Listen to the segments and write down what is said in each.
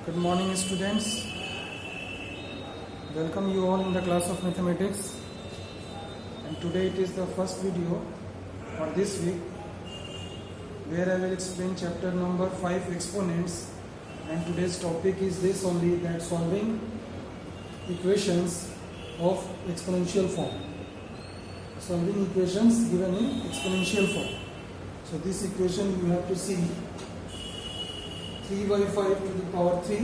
Good morning, students. Welcome you all in the class of mathematics. And today it is the first video for this week where I will explain chapter number 5 exponents. And today's topic is this only, that solving equations of exponential form. Solving equations given in exponential form. So this equation you have to see 3 by 5 to the power 3,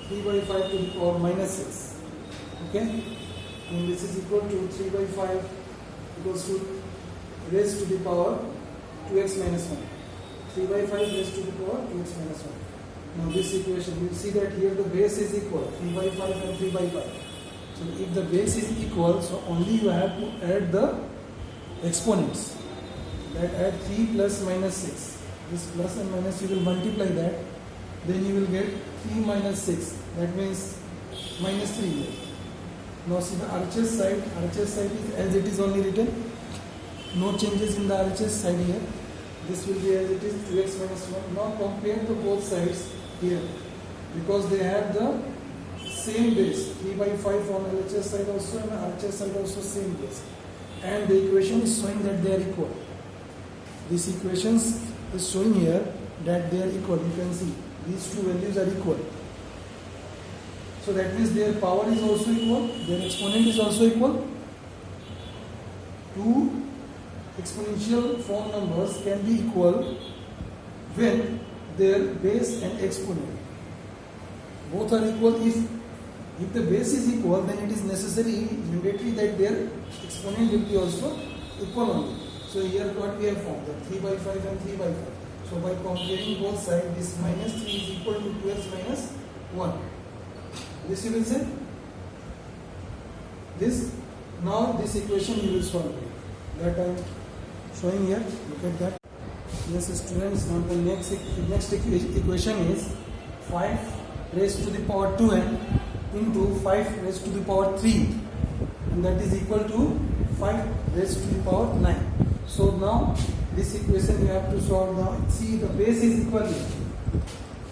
3 by 5 to the power minus 6. Okay? And this is equal to 3 by 5 equals to raised to the power 2x minus 1. 3 by 5 raised to the power 2x minus 1. Now this equation, you see that here the base is equal, 3 by 5 and 3 by 5. So if the base is equal, so only you have to add the exponents. That add 3 plus minus 6. This plus and minus you will multiply that, then you will get 3 minus 6, that means minus 3 here. Now see the RHS side is as it is only written, no changes in the RHS side here. This will be as it is 2x minus 1. Now compare the both sides here, because they have the same base, 3 by 5 on LHS side also and RHS side also same base, and the equation is showing that they are equal. This equations is showing here that they are equal. You can see these two values are equal. So that means their power is also equal, their exponent is also equal. Two exponential form numbers can be equal when their base and exponent both are equal. If the base is equal, then it is mandatory that their exponent will be also equal only. So here what we have formed, the 3 by 5 and 3 by 5. So by comparing both sides, this minus 3 is equal to 2x minus 1. This you will say. Now this equation you will solve it. That I am showing here. Look at that. Yes, students. Now the next equation is 5 raised to the power 2n into 5 raised to the power 3, and that is equal to 5 raised to the power 9. So now this equation you have to solve now. See, the base is equal here.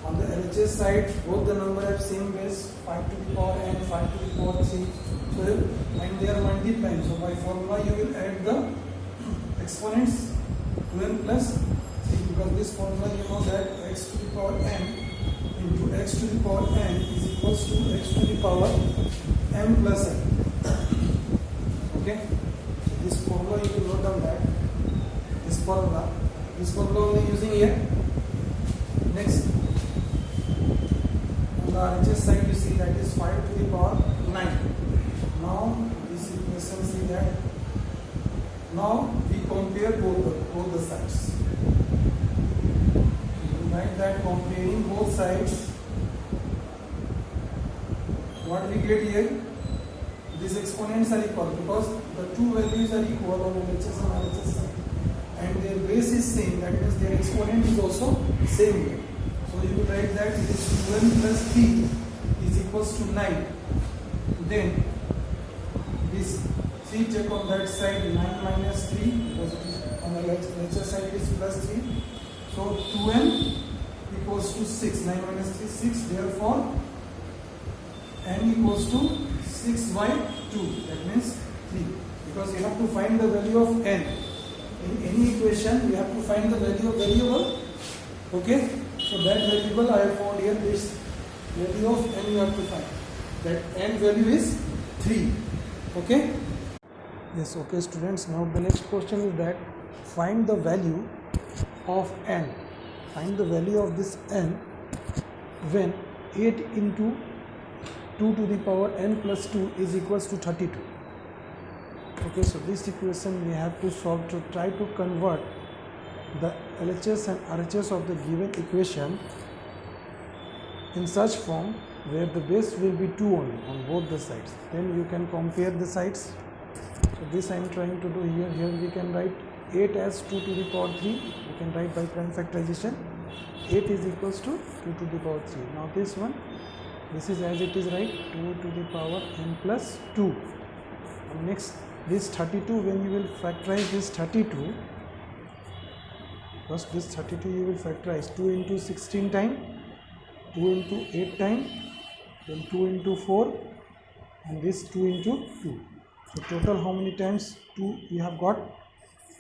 On the LHS side, both the number have same base, 5 to the power n, 5 to the power 3. So and they are multiplying. So by formula you will add the exponents 2n plus 3, because this formula you know that x to the power n into x to the power n is equals to x to the power m plus n. Okay? So this formula you will note down that. This formula only using here. Next, on the RHS side you see that is 5 to the power 9. Now this equation, see that. Now we compare both the sides. Like that, comparing both sides, what we get here, these exponents are equal because the two values are equal on LHS and RHS side, and their base is same, that means their exponent is also same here. So you will write that it is 2n plus 3 is equals to 9. Then this 3 take on that side, 9 minus 3, because on the LHS side it is plus 3. So 2n equals to 6, 9 minus 3, 6. Therefore n equals to 6 by 2, that means 3, because you have to find the value of n. In any equation you have to find the value of variable. Okay, so that variable I have found here, this value of n you have to find. That n value is 3. Okay. Yes, okay students. Now the next question is that find the value of n. Find the value of this n when 8 into 2 to the power n plus 2 is equals to 32. Okay, so this equation we have to solve to try to convert the LHS and RHS of the given equation in such form where the base will be 2 only on both the sides. Then you can compare the sides. So this I am trying to do here. Here we can write 8 as 2 to the power 3. You can write by prime factorization. 8 is equals to 2 to the power 3. Now this one, this is as it is, right? 2 to the power n plus 2. And next, this 32, when you will factorize this 32, first this 32 you will factorize 2 into 16 times 2 into 8 times, then 2 into 4, and this 2 into 2. So total how many times 2 you have got?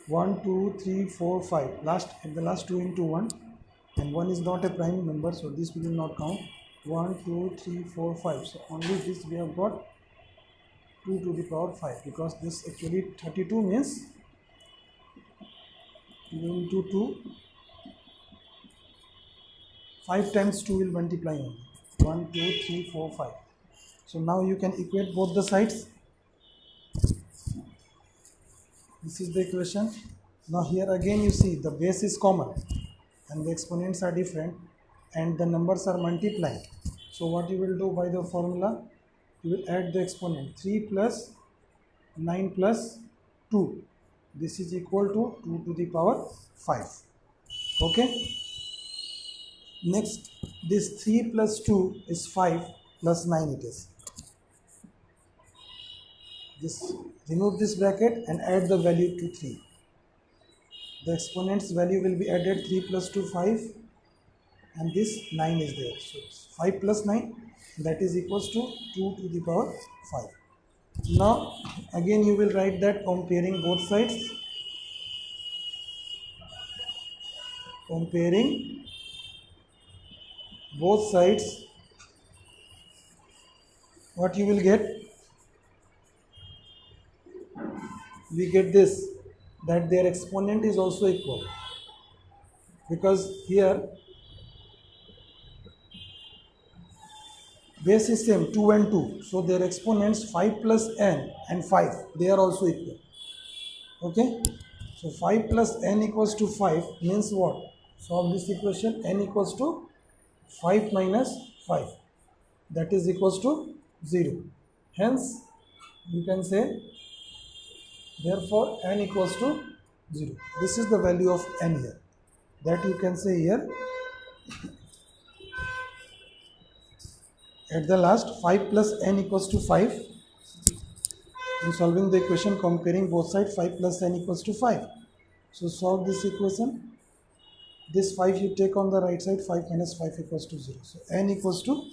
1, 2, 3, 4, 5. The last 2 into 1, and 1 is not a prime number, so this we will not count. 1, 2, 3, 4, 5. So only this we have got 2 to the power 5, because this actually 32 means 2 into 2, 5 times 2 will multiply only. 1, 2, 3, 4, 5. So now you can equate both the sides. This is the equation. Now here again you see the base is common and the exponents are different and the numbers are multiplying. So what you will do by the formula, you will add the exponent. 3 plus 9 plus 2. This is equal to 2 to the power 5. Okay. Next, this 3 plus 2 is 5 plus 9 it is. This, remove this bracket and add the value to 3. The exponent's value will be added. 3 plus 2 5, and this 9 is there. So 5 plus 9, that is equals to 2 to the power 5. Now again you will write that comparing both sides. Comparing both sides, what you will get? We get this, that their exponent is also equal, because here base is same 2 and 2, so their exponents 5 plus n and 5, they are also equal. Okay, so 5 plus n equals to 5 means what? Solve this equation. N equals to 5 minus 5, that is equals to 0. Hence you can say, therefore n equals to 0. This is the value of n here, that you can say here. At the last, 5 plus n equals to 5. In solving the equation, comparing both sides, 5 plus n equals to 5. So solve this equation. This 5 you take on the right side, 5 minus 5 equals to 0. So n equals to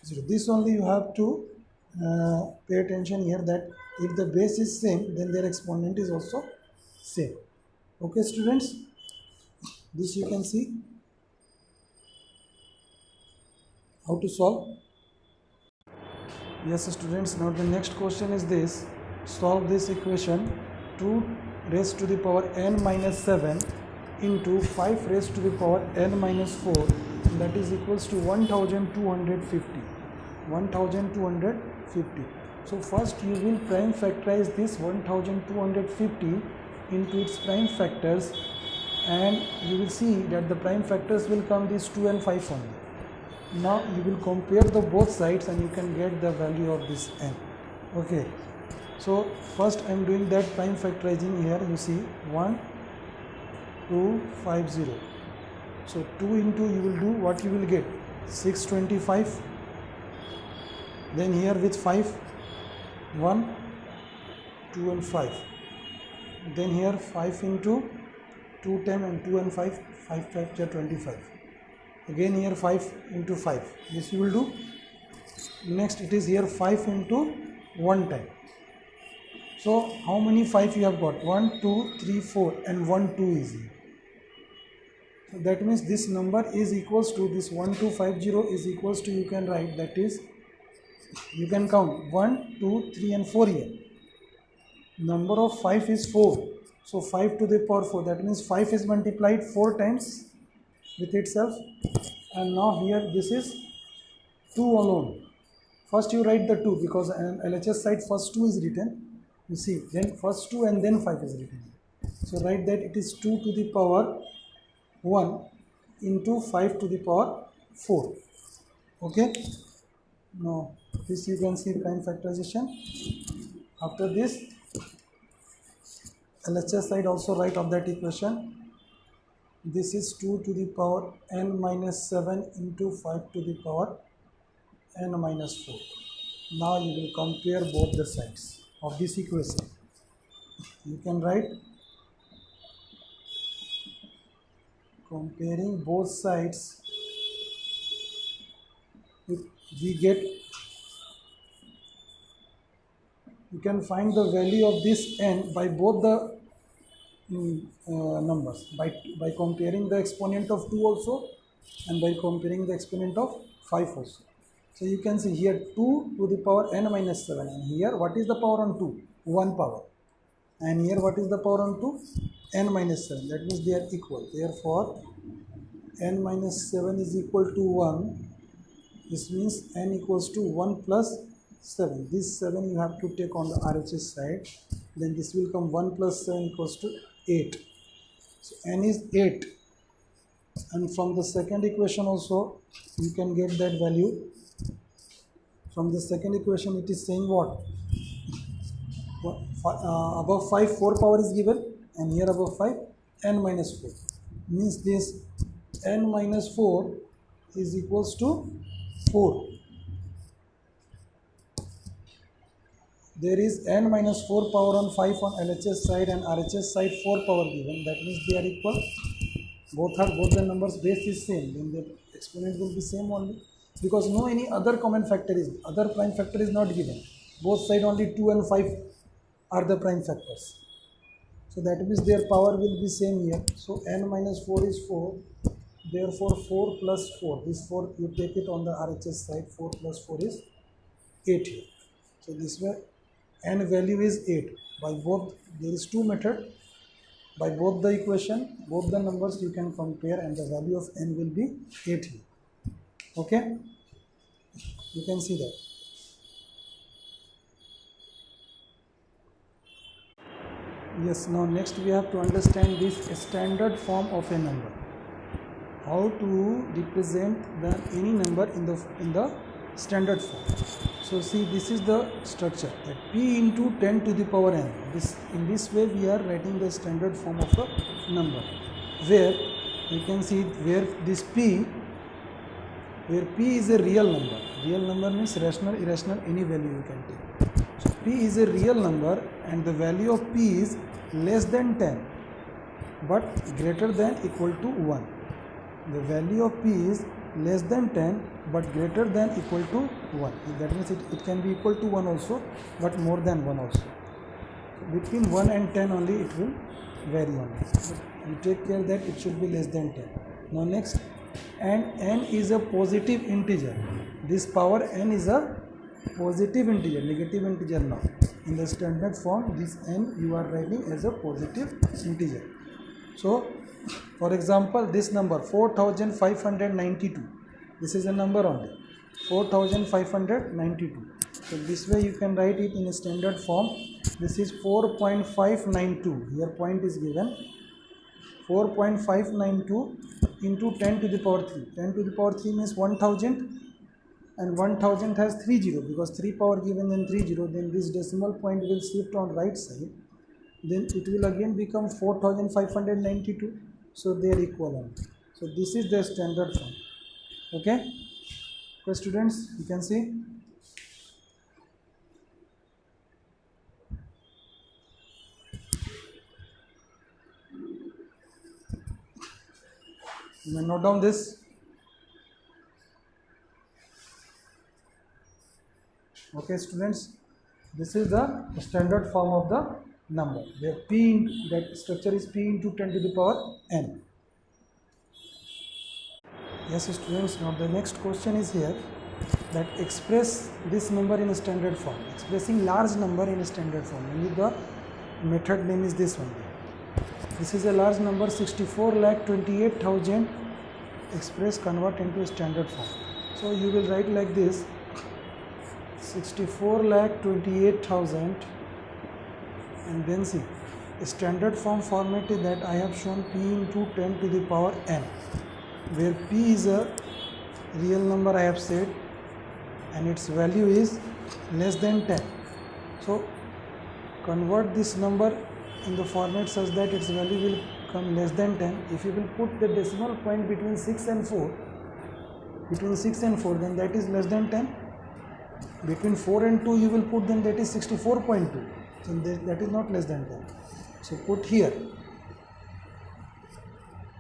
0. This only you have to pay attention here, that if the base is same, then their exponent is also same. Okay students, this you can see how to solve. Yes students, now the next question is this. Solve this equation. 2 raised to the power n minus 7 into 5 raised to the power n minus 4, that is equals to 1250. 1250. So first you will prime factorize this 1250 into its prime factors, and you will see that the prime factors will come these 2 and 5 only. Now you will compare the both sides and you can get the value of this n. Okay, so first I am doing that prime factorizing here. You see 1250. So 2 into, you will do what you will get, 625. Then here with 5, 1, 2 and 5. Then here 5 into 2 10 and 2 and 5, 5 5 are 25. Again here 5 into 5, this you will do. Next it is here 5 into 1 time. So how many 5 you have got? 1 2 3 4 and 1 2 is here. So that means this number is equals to, this 1250 is equals to, you can write, that is, you can count 1 2 3 and 4 here. Number of 5 is 4, so 5 to the power 4, that means 5 is multiplied 4 times with itself. And now here this is 2 alone. First you write the 2, because on LHS side first 2 is written, you see, then first 2 and then 5 is written. So write that it is 2 to the power 1 into 5 to the power 4. Okay, now this you can see prime factorization. After this, LHS side also write of that equation. This is 2 to the power n minus 7 into 5 to the power n minus 4. Now you will compare both the sides of this equation. You can write, comparing both sides we get, you can find the value of this n by both the numbers, by comparing the exponent of 2 also and by comparing the exponent of 5 also. So you can see here 2 to the power n minus 7, and here what is the power on 2? 1 power. And here what is the power on 2? n minus 7. That means they are equal. Therefore n minus 7 is equal to 1. This means n equals to 1 plus 7. This 7 you have to take on the RHS side. Then this will come 1 plus 7 equals to 8. So n is 8. And from the second equation also you can get that value. From the second equation it is saying what? Above 5 4 power is given, and here above 5 n minus 4. Means this n minus 4 is equals to 4. There is n minus 4 power on 5 on LHS side and RHS side 4 power given. That means they are equal. Both the numbers base is same. Then the exponent will be same only, because no any other common factor is, other prime factor is not given. Both side only 2 and 5 are the prime factors. So that means their power will be same here. So n minus 4 is 4. Therefore 4 plus 4. This 4 you take it on the RHS side. 4 plus 4 is 8 here. So this way n value is 8. By both, there is two methods. By both the equation, both the numbers you can compare, and the value of n will be 8 here. Okay? You can see that. Yes, now next we have to understand this standard form of a number. How to represent any number in the standard form. So see, this is the structure, that p into 10 to the power n. In this way we are writing the standard form of a number, where you can see where this p is a real number. Real number means rational, irrational, any value you can take. So p is a real number and the value of p is less than 10 but greater than equal to 1. The value of p is less than 10 but greater than equal to 1. That means it can be equal to 1 also, but more than 1 also. Between 1 and 10 only it will vary only. But you take care that it should be less than 10. Now next, and n is a positive integer. This power n is a positive integer, negative integer now. In the standard form, this n you are writing as a positive integer. So for example, this number 4592, this is a number only, 4592. So this way you can write it in a standard form. This is 4.592. Here point is given. 4.592 into 10 to the power 3. 10 to the power 3 means 1000, and 1000 has 3 0, because 3 power given then 3 0. Then this decimal point will shift on right side. Then it will again become 4592. So they are equivalent. So this is the standard form. Okay. So students, you can see. You may note down this. Okay students, this is the standard form of the number, where p, that structure is p into 10 to the power n. Yes students, now the next question is here, that express this number in a standard form. Expressing large number in a standard form, only the method name is this one. This is a large number, 64,28,000. Express, convert into a standard form. So you will write like this, 64,28,000, and then see, a standard form format is that I have shown p into 10 to the power n, where p is a real number I have said, and its value is less than 10. So convert this number in the format such that its value will come less than 10. If you will put the decimal point between 6 and 4, then that is less than 10. Between 4 and 2 you will put, then that is 64.2. So that is not less than 10. So put here,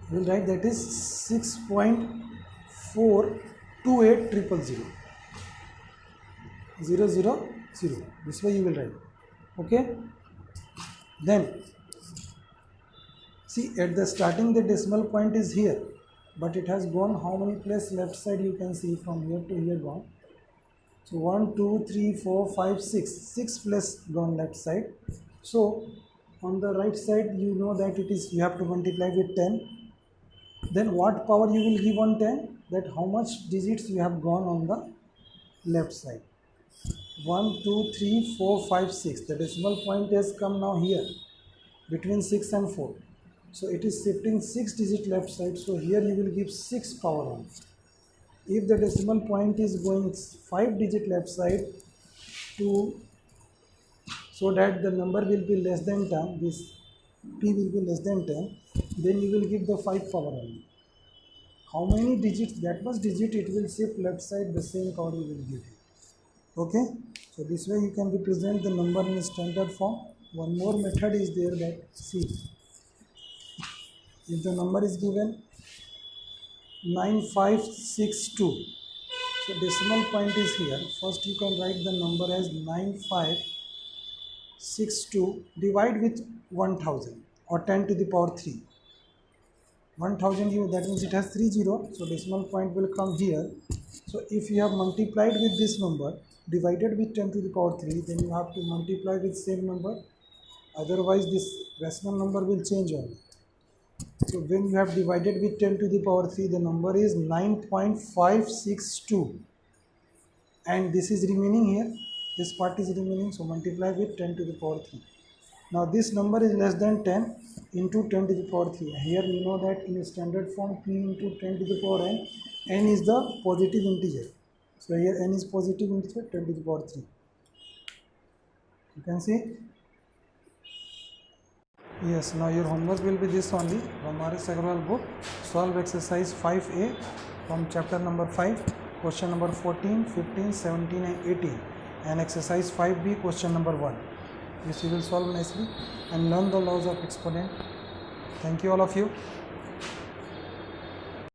we will write that is 6.428000. 0 0 0. This way you will write. Okay, then see, at the starting the decimal point is here, but it has gone how many place left side? You can see from here to here gone. So 1 2 3 4 5 6 place gone left side. So on the right side, you know that it is, you have to multiply with 10. Then what power you will give on 10? That how much digits you have gone on the left side. 1 2 3 4 5 6. The decimal point has come now here between 6 and 4. So it is shifting 6 digit left side. So here you will give 6 power on. If the decimal point is going 5 digit left side to, so that the number will be less than 10, this p will be less than 10, then you will give the 5 power only. How many digits? That much digit it will shift left side, the same power you will give it. Okay, so this way you can represent the number in standard form. One more method is there, that see, if the number is given 9562, so decimal point is here. First you can write the number as 9562, divide with 1000 or 10 to the power 3. 1000, that means it has 3 0, so decimal point will come here. So if you have multiplied with this number divided with 10 to the power 3, then you have to multiply with same number, otherwise this rational number will change only. So when you have divided with 10 to the power 3, the number is 9.562, and this is remaining here, this part is remaining, so multiply with 10 to the power 3. Now this number is less than 10 into 10 to the power 3. Here you know that in a standard form, p into 10 to the power n is the positive integer. So here n is positive integer, 10 to the power 3. You can see. Yes, now your homework will be this only from R.S. Agarwal book. Solve exercise 5A from chapter number 5, question number 14, 15, 17 and 18, and exercise 5B, question number 1. This you will solve nicely and learn the laws of exponent. Thank you all of you.